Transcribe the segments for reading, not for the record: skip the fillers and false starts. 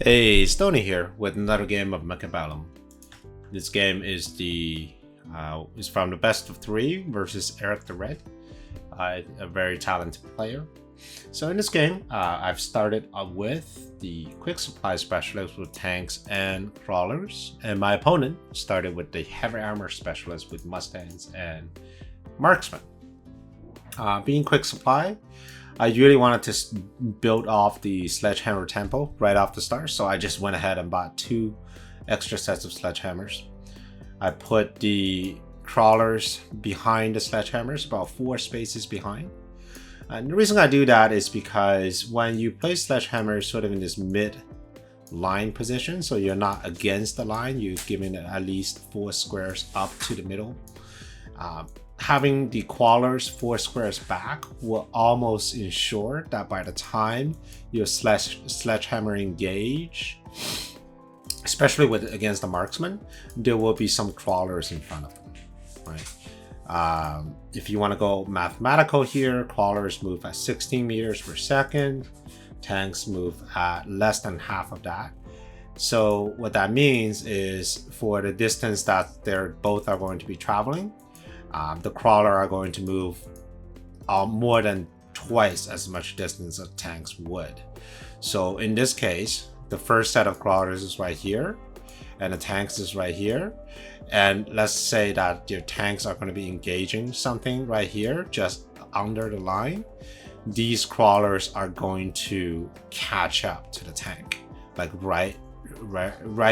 Hey, Stoney here with another game of Mechabellum. This game is from the best of 3 versus Erik the Red, a very talented player. So in this game, I've started with the quick supply specialist with tanks and crawlers, and my opponent started with the heavy armor specialist with mustangs and marksmen. Being quick supply, I really wanted to build off the sledgehammer tempo right off the start, so I just went ahead and bought 2 extra sets of sledgehammers. I put the crawlers behind the sledgehammers, about 4 spaces behind. And the reason I do that is because when you place sledgehammers sort of in this mid-line position, so you're not against the line, you're giving it at least 4 squares up to the middle. Having the crawlers 4 squares back will almost ensure that by the time your sledgehammer engage, especially against the marksman, there will be some crawlers in front of them, right? If you want to go mathematical here, crawlers move at 16 meters per second, tanks move at less than half of that. So what that means is for the distance that they're both are going to be traveling, the crawler are going to move more than twice as much distance as tanks would. So in this case, the first set of crawlers is right here, and the tanks is right here. And let's say that your tanks are going to be engaging something right here, just under the line. These crawlers are going to catch up to the tank, like right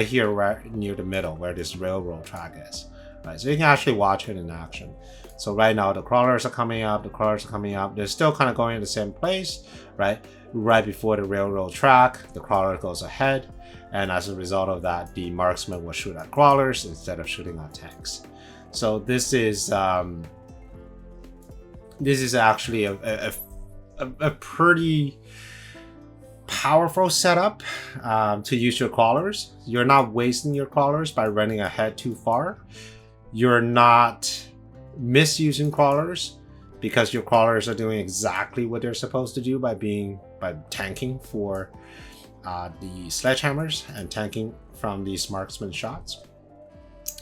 here, right near the middle where this railroad track is. Right, so you can actually watch it in action. So right now the crawlers are coming up, they're still kind of going in the same place, right? Right before the railroad track, the crawler goes ahead, and as a result of that, the marksman will shoot at crawlers instead of shooting at tanks. So this is actually a pretty powerful setup to use your crawlers. You're not wasting your crawlers by running ahead too far. You're not misusing crawlers because your crawlers are doing exactly what they're supposed to do by tanking for the sledgehammers and tanking from these marksman shots.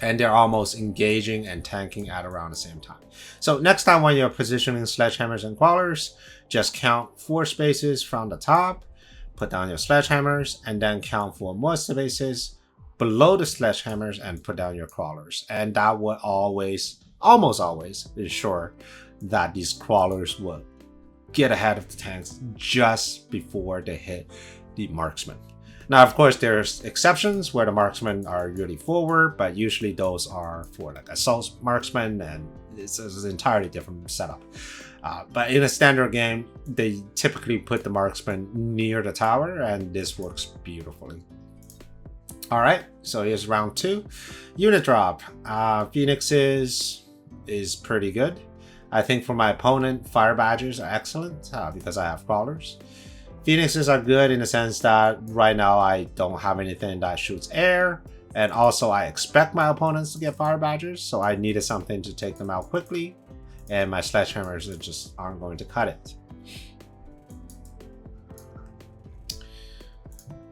And they're almost engaging and tanking at around the same time. So next time when you're positioning sledgehammers and crawlers, just count 4 spaces from the top, put down your sledgehammers, and then count 4 more spaces below the sledgehammers and put down your crawlers. And that will almost always ensure that these crawlers will get ahead of the tanks just before they hit the marksman. Now, of course, there's exceptions where the marksmen are really forward, but usually those are for like assault marksmen, and it's an entirely different setup. But in a standard game, they typically put the marksman near the tower, and this works beautifully. All right, so here's round 2. Unit drop. Phoenixes is pretty good. I think for my opponent, fire badgers are excellent because I have crawlers. Phoenixes are good in the sense that right now I don't have anything that shoots air, and also I expect my opponents to get fire badgers, so I needed something to take them out quickly, and my sledgehammers just aren't going to cut it.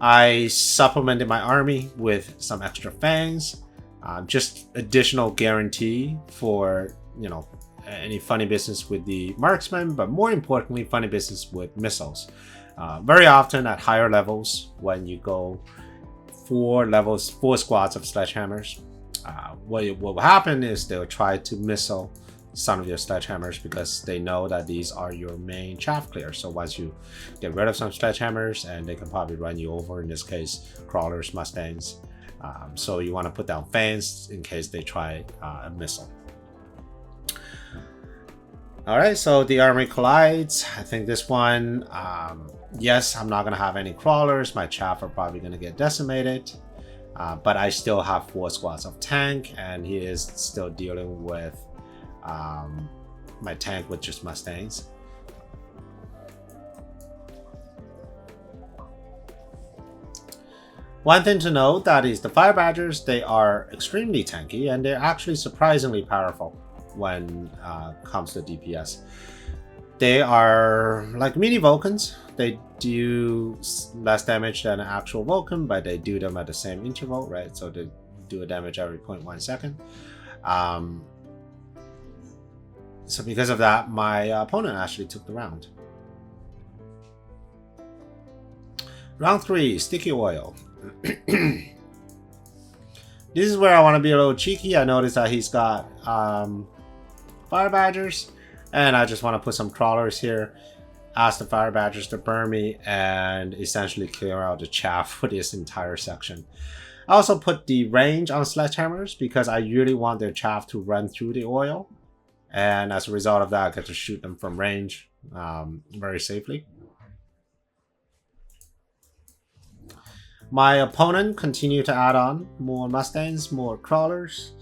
I supplemented my army with some extra fangs, just additional guarantee for, any funny business with the marksman, but more importantly, funny business with missiles. Very often at higher levels, when you go 4 squads of sledgehammers, what will happen is they'll try to missile some of your sledgehammers because they know that these are your main chaff clear. So once you get rid of some sledgehammers, and they can probably run you over, in this case crawlers, mustangs, so you want to put down fans in case they try a missile. All right, so the army collides. I think this one, yes, I'm not going to have any crawlers. My chaff are probably going to get decimated, but I still have 4 squads of tank, and he is still dealing with my tank with just mustangs. One thing to note that is the fire badgers, they are extremely tanky, and they're actually surprisingly powerful when it comes to DPS. They are like mini Vulcans. they do less damage than an actual Vulcan, but they do them at the same interval, right? So they do a damage every 0.1 second. So because of that, my opponent actually took the round. Round 3, Sticky Oil. This is where I want to be a little cheeky. I noticed that he's got Fire Badgers, and I just want to put some crawlers here. Ask the Fire Badgers to burn me and essentially clear out the chaff for this entire section. I also put the range on sledgehammers because I really want their chaff to run through the oil. And as a result of that, I get to shoot them from range very safely. My opponent continued to add on more Mustangs, more crawlers.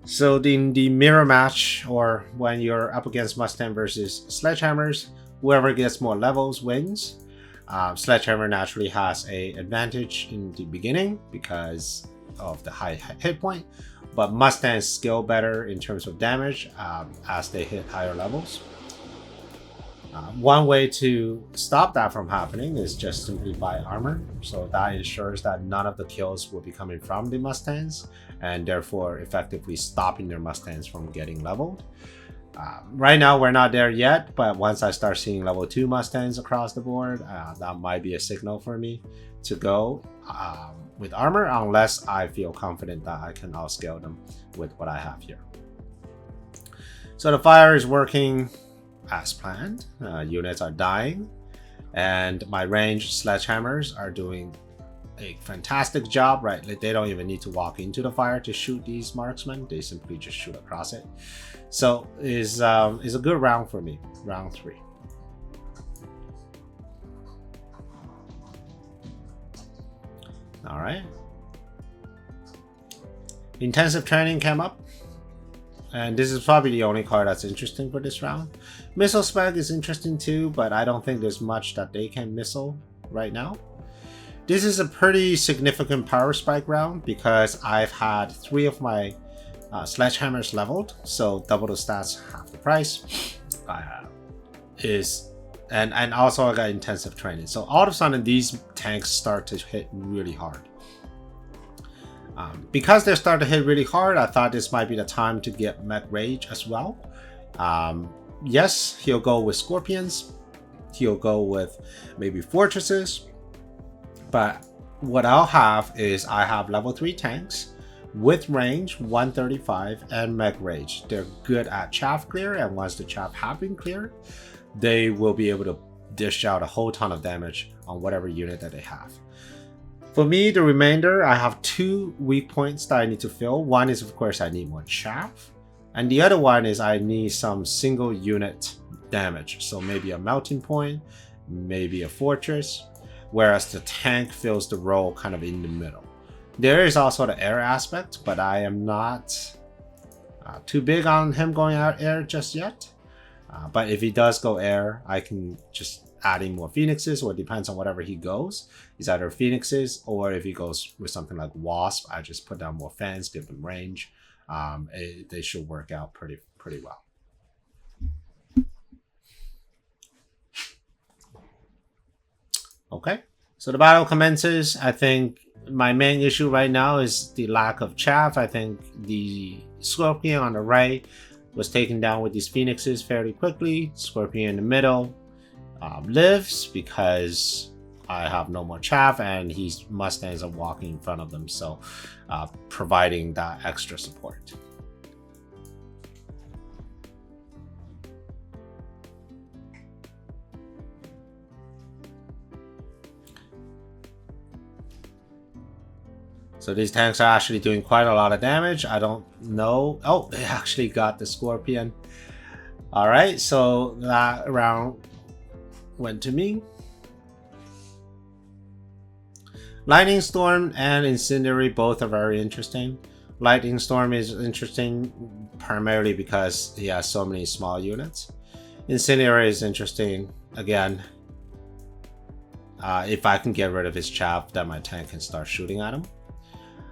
So in the mirror match, or when you're up against Mustang versus sledgehammers, whoever gets more levels wins. Sledgehammer naturally has an advantage in the beginning because of the high hit point, but Mustangs scale better in terms of damage as they hit higher levels. One way to stop that from happening is just simply buy armor, so that ensures that none of the kills will be coming from the Mustangs, and therefore effectively stopping their Mustangs from getting leveled. Right now we're not there yet, but once I start seeing level 2 Mustangs across the board, that might be a signal for me to go with armor, unless I feel confident that I can outscale them with what I have here. So the fire is working as planned. Units are dying, and my ranged sledgehammers are doing a fantastic job, right? Like, they don't even need to walk into the fire to shoot these marksmen, they simply just shoot across it. So is a good round for me, round 3. All right. Intensive training came up, and this is probably the only card that's interesting for this round. Missile spec is interesting too, but I don't think there's much that they can missile right now. This is a pretty significant power spike round because I've had 3 of my sledgehammers leveled, so double the stats, half the price. And also I got intensive training. So all of a sudden these tanks start to hit really hard. Because they start to hit really hard, I thought this might be the time to get Mech Rage as well. Yes, he'll go with Scorpions. He'll go with maybe Fortresses. But what I'll have is I have level 3 tanks with range 135 and Mech Rage. They're good at chaff clear, and once the chaff have been cleared, they will be able to dish out a whole ton of damage on whatever unit that they have. For me, the remainder, I have 2 weak points that I need to fill. One is, of course, I need more chaff, and the other one is I need some single unit damage. So maybe a melting point, maybe a fortress, whereas the tank fills the role kind of in the middle. There is also the air aspect, but I am not too big on him going out air just yet. But if he does go air, I can just add in more Phoenixes, or it depends on whatever he goes. It's either Phoenixes, or if he goes with something like Wasp, I just put down more fans, give them range. They should work out pretty well. Okay, so the battle commences. I think my main issue right now is the lack of chaff. I think the Scorpion on the right was taken down with these Phoenixes fairly quickly. Scorpion in the middle lives because I have no more chaff, and his Mustangs are walking in front of them, so providing that extra support. So these tanks are actually doing quite a lot of damage. I don't know. Oh, they actually got the Scorpion. All right, so that round went to me. Lightning Storm and Incendiary both are very interesting. Lightning Storm is interesting primarily because he has so many small units. Incendiary is interesting, again, if I can get rid of his chaff, then my tank can start shooting at him.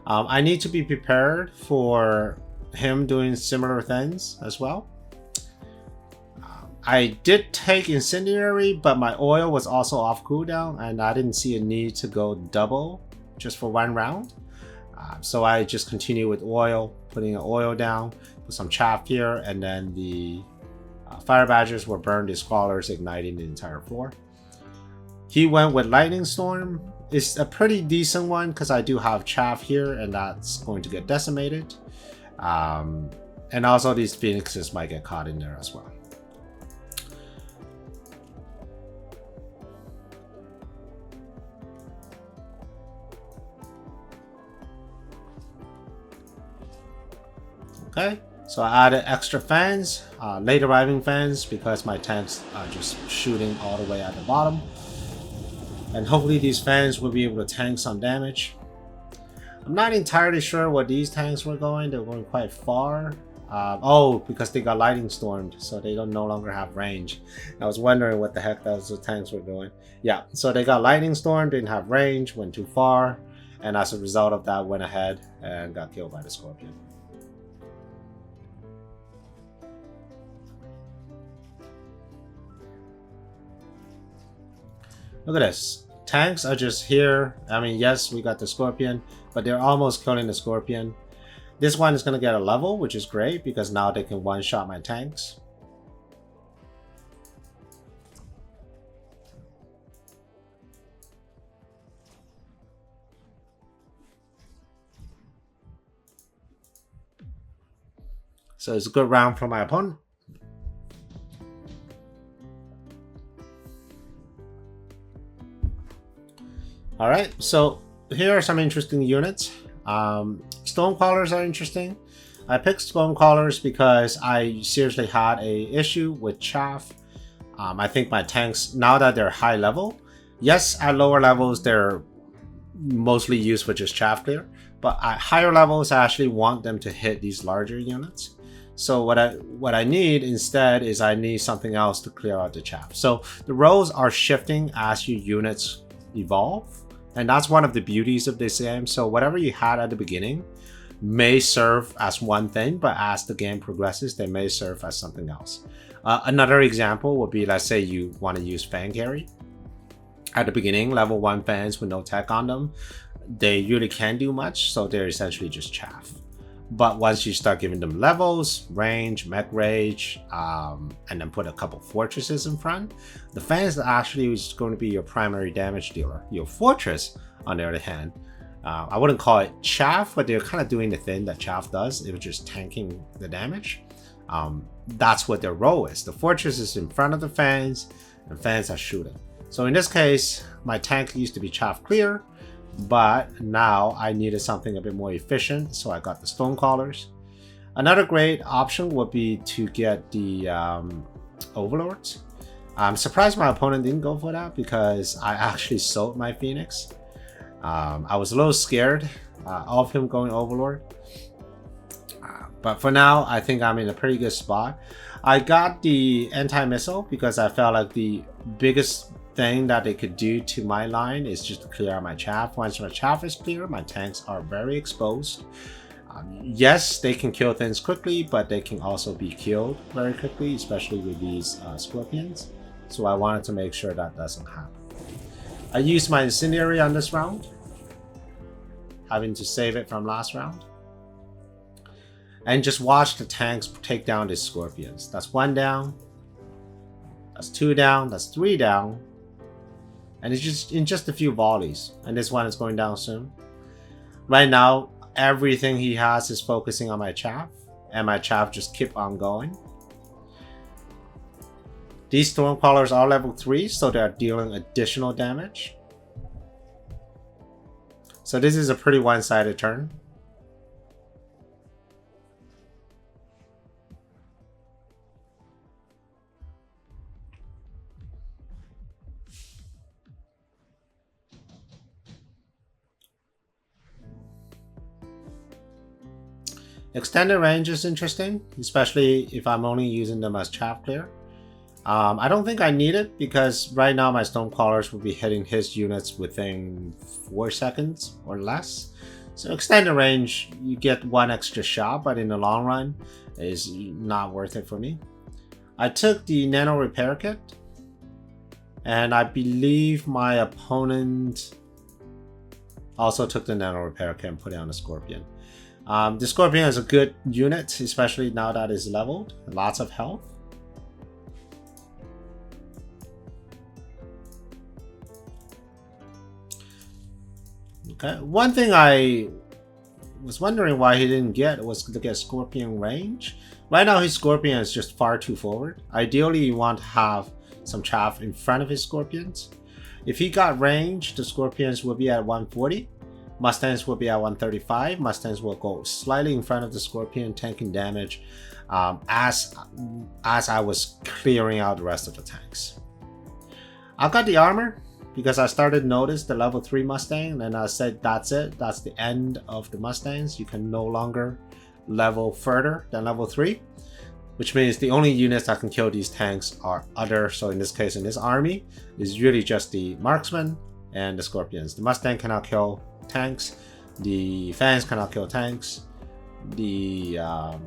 I need to be prepared for him doing similar things as well. I did take Incendiary, but my oil was also off cooldown, and I didn't see a need to go double just for one round. So I just continue with oil, putting an oil down, put some chaff here, and then the fire badgers were burned, the scholars igniting the entire floor. He went with lightning storm. It's a pretty decent one because I do have chaff here, and that's going to get decimated. And also these phoenixes might get caught in there as well. Okay, so I added extra fans, late arriving fans, because my tanks are just shooting all the way at the bottom. And hopefully these fans will be able to tank some damage. I'm not entirely sure where these tanks were going. They're going quite far. Oh, because they got lightning stormed, so they no longer have range. I was wondering what the heck those tanks were doing. Yeah, so they got lightning stormed, didn't have range, went too far, and as a result of that, went ahead and got killed by the scorpion. Look at this. Tanks are just here. I mean, yes, we got the scorpion, but they're almost killing the scorpion. This one is going to get a level, which is great because now they can one-shot my tanks. So it's a good round for my opponent. Alright, so here are some interesting units. Stonecrawlers are interesting. I picked Stonecrawlers because I seriously had an issue with chaff. I think my tanks, now that they're high level, yes, at lower levels they're mostly used for just chaff clear, but at higher levels I actually want them to hit these larger units. So what I need instead is I need something else to clear out the chaff. So the roles are shifting as your units evolve. And that's one of the beauties of this game. So whatever you had at the beginning may serve as one thing, but as the game progresses, they may serve as something else. Another example would be, let's say you want to use fan carry. At the beginning, level 1 fans with no tech on them, they really can't do much, so they're essentially just chaff. But once you start giving them levels, range, mech rage, and then put a couple fortresses in front, the fans actually is going to be your primary damage dealer. Your fortress, on the other hand, I wouldn't call it chaff, but they're kind of doing the thing that chaff does. It was just tanking the damage. That's what their role is. The fortress is in front of the fans, and fans are shooting. So in this case, my tank used to be chaff clear, but now I needed something a bit more efficient, so I got the Stonecrawlers. Another great option would be to get the Overlords. I'm surprised my opponent didn't go for that because I actually sold my Phoenix. I was a little scared of him going Overlord. But for now, I think I'm in a pretty good spot. I got the anti-missile because I felt like the biggest thing that they could do to my line is just to clear out my chaff. Once my chaff is clear, my tanks are very exposed. Yes, they can kill things quickly, but they can also be killed very quickly, especially with these scorpions. So I wanted to make sure that doesn't happen. I used my incendiary on this round, having to save it from last round. And just watch the tanks take down these scorpions. That's 1 down. That's 2 down. That's 3 down. And it's just in just a few volleys. And this one is going down soon. Right now, everything he has is focusing on my chaff. And my chaff just keep on going. These Stormcrawlers are level 3, so they're dealing additional damage. So this is a pretty one-sided turn. Extended range is interesting, especially if I'm only using them as chaff clear. I don't think I need it because right now my Stonecrawlers will be hitting his units within 4 seconds or less. So extended range, you get 1 extra shot, but in the long run, is not worth it for me. I took the nano repair kit, and I believe my opponent also took the nano repair kit and put it on the Scorpion. The Scorpion is a good unit, especially now that it's leveled. Lots of health. Okay, one thing I was wondering why he didn't get was to get Scorpion range. Right now his Scorpion is just far too forward. Ideally you want to have some chaff in front of his Scorpions. If he got range, the Scorpions will be at 140. Mustangs will be at 135. Mustangs will go slightly in front of the Scorpion, tanking damage as I was clearing out the rest of the tanks. I got the armor because I started to notice the level 3 Mustang, and I said that's it. That's the end of the Mustangs. You can no longer level further than level 3, which means the only units that can kill these tanks are other. So in this case, in this army, is really just the marksmen and the Scorpions. The Mustang cannot kill tanks, the fans cannot kill tanks, the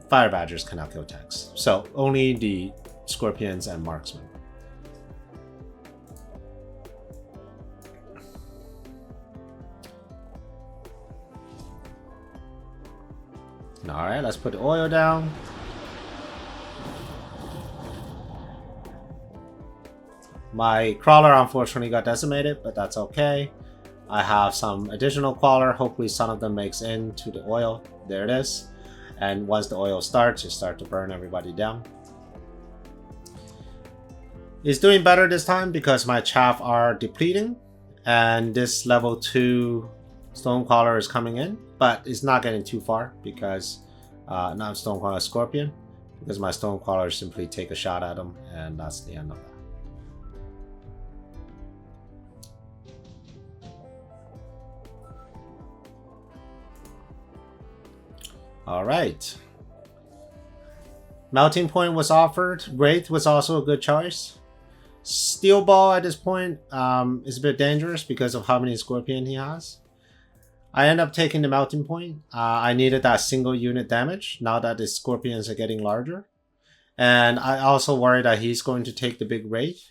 fire badgers cannot kill tanks. So only the Scorpions and marksmen. Alright, let's put the oil down. My crawler unfortunately got decimated, but that's okay. I have some additional crawler. Hopefully some of them makes into the oil. There it is. And once the oil starts, you start to burn everybody down. It's doing better this time because my chaff are depleting. And this level 2 Stonecrawler is coming in. But it's not getting too far because not Stonecrawler, Scorpion. Because my Stonecrawler simply take a shot at him, and that's the end of that. Alright. Melting Point was offered. Wraith was also a good choice. Steel Ball at this point is a bit dangerous because of how many Scorpion he has. I end up taking the Melting Point. I needed that single unit damage now that the Scorpions are getting larger. And I also worry that he's going to take the big Wraith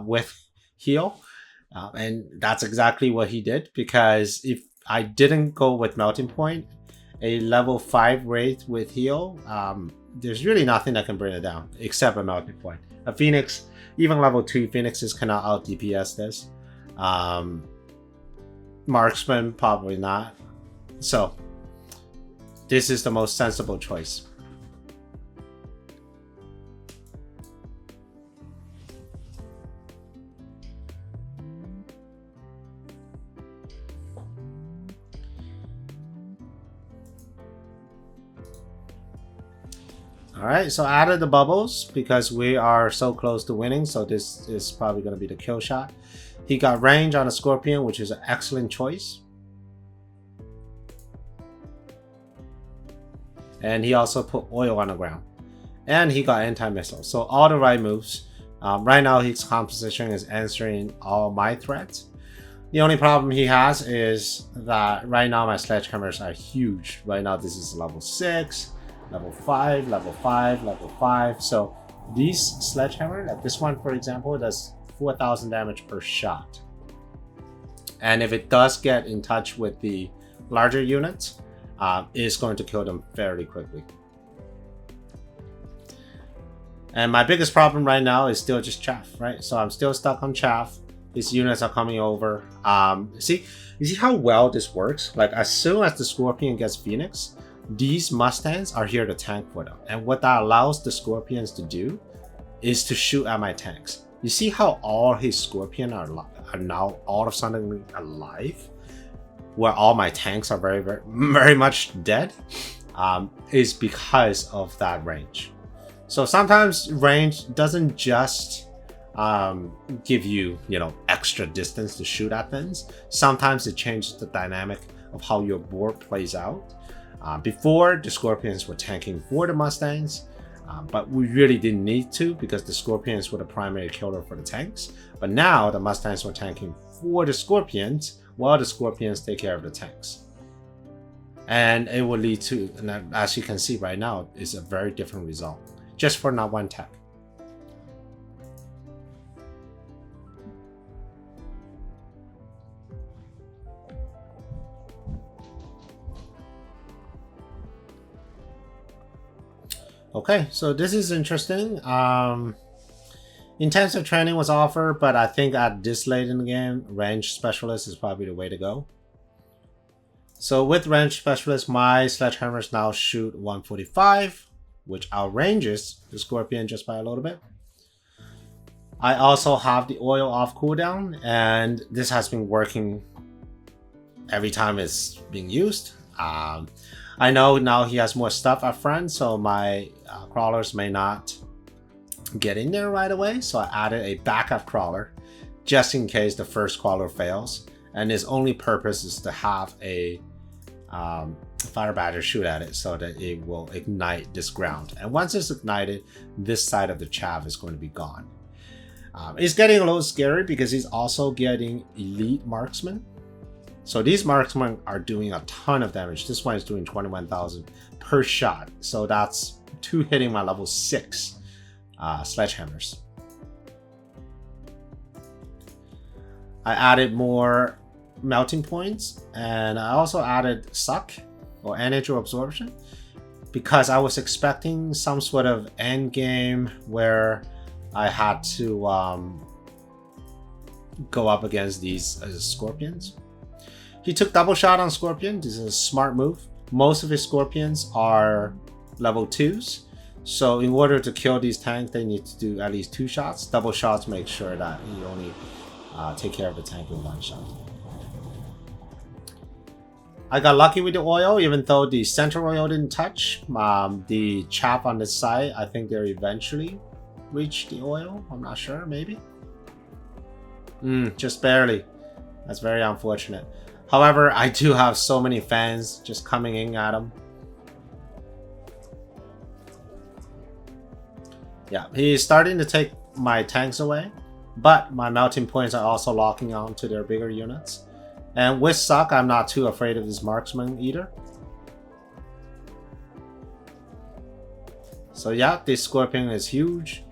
with heal. And that's exactly what he did, because if I didn't go with Melting Point, a level 5 Wraith with heal, there's really nothing that can bring it down except a Melting Point. A Phoenix, even level 2 Phoenixes cannot out DPS this. Marksman, probably not. So, this is the most sensible choice. Alright, so I added the bubbles because we are so close to winning, so this is probably going to be the kill shot. He got range on a Scorpion, which is an excellent choice. And he also put oil on the ground. And he got anti-missile. So all the right moves. Right now his composition is answering all my threats. The only problem he has is that right now my sledgehammers are huge. Right now this is level 6, level 5, level 5, level 5. So these sledgehammer, like this one for example, does 4,000 damage per shot. And if it does get in touch with the larger units, it's going to kill them fairly quickly. And my biggest problem right now is still just chaff, right? So I'm still stuck on chaff. These units are coming over. You see how well this works? Like as soon as the Scorpion gets Phoenix, these Mustangs are here to tank for them. And what that allows the Scorpions to do is to shoot at my tanks. You see how all his Scorpion are now all of a sudden alive? Where all my tanks are very much dead? Is because of that range. So sometimes range doesn't just give you, extra distance to shoot at things. Sometimes it changes the dynamic of how your board plays out. Before, the Scorpions were tanking for the Mustangs. But we really didn't need to because the Scorpions were the primary killer for the tanks. But now the Mustangs were tanking for the Scorpions while the Scorpions take care of the tanks. And it will lead to, and as you can see right now, is a very different result. Just for not one tech. Okay, so this is interesting. Intensive training was offered, but I think at this late in the game, range specialist is probably the way to go. So with range specialist, my sledgehammers now shoot 145, which outranges the scorpion just by a little bit. I also have the oil off cooldown, and this has been working every time it's being used. I know now he has more stuff up front, so my crawlers may not get in there right away. So I added a backup crawler just in case the first crawler fails. And his only purpose is to have a fire badger shoot at it so that it will ignite this ground. And once it's ignited, this side of the chaff is going to be gone. It's getting a little scary because he's also getting elite marksman. So these marksmen are doing a ton of damage. This one is doing 21,000 per shot. So that's 2 hitting my level 6 sledgehammers. I added more melting points, and I also added suck or energy absorption because I was expecting some sort of end game where I had to go up against these scorpions. He took double shot on Scorpion. This is a smart move. Most of his Scorpions are level 2s. So in order to kill these tanks, they need to do at least 2 shots. Double shots make sure that you only take care of the tank with 1 shot. I got lucky with the oil, even though the center oil didn't touch. The chaff on this side, I think they'll eventually reach the oil. I'm not sure, maybe. Just barely. That's very unfortunate. However, I do have so many fans just coming in at him. Yeah, he's starting to take my tanks away, but my melting points are also locking on to their bigger units. And with suck, I'm not too afraid of this marksman either. So yeah, this scorpion is huge.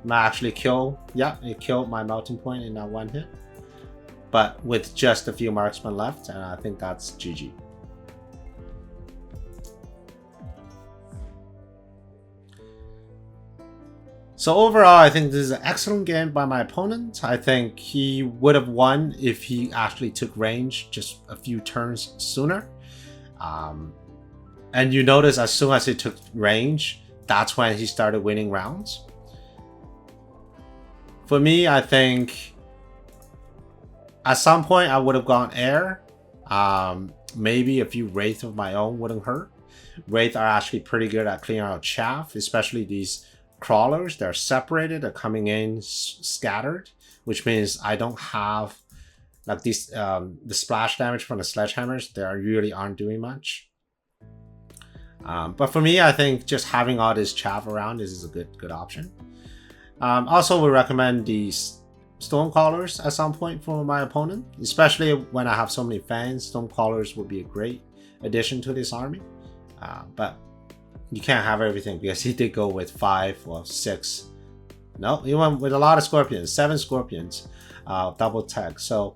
Might actually kill, yeah, it killed my melting point in that 1 hit. But with just a few marksmen left, and I think that's GG. So overall, I think this is an excellent game by my opponent. I think he would have won if he actually took range just a few turns sooner. And you notice as soon as he took range, that's when he started winning rounds. For me, I think at some point I would have gone air. Maybe a few wraith of my own wouldn't hurt. Wraith are actually pretty good at clearing out chaff, especially these crawlers. They're separated, they're coming in scattered, which means I don't have like these the splash damage from the sledgehammers. They really aren't doing much. But for me, I think just having all this chaff around is a good option. Also, we recommend these Stormcallers at some point for my opponent, especially when I have so many fans. Stormcallers would be a great addition to this army, but you can't have everything because he did go with 5 or 6. No, he went with a lot of scorpions, 7 scorpions, double tech. So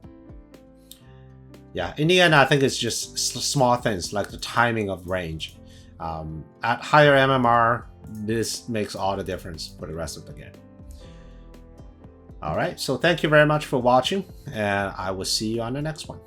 yeah, in the end, I think it's just small things like the timing of range. At higher MMR, this makes all the difference for the rest of the game. Alright, so thank you very much for watching, and I will see you on the next one.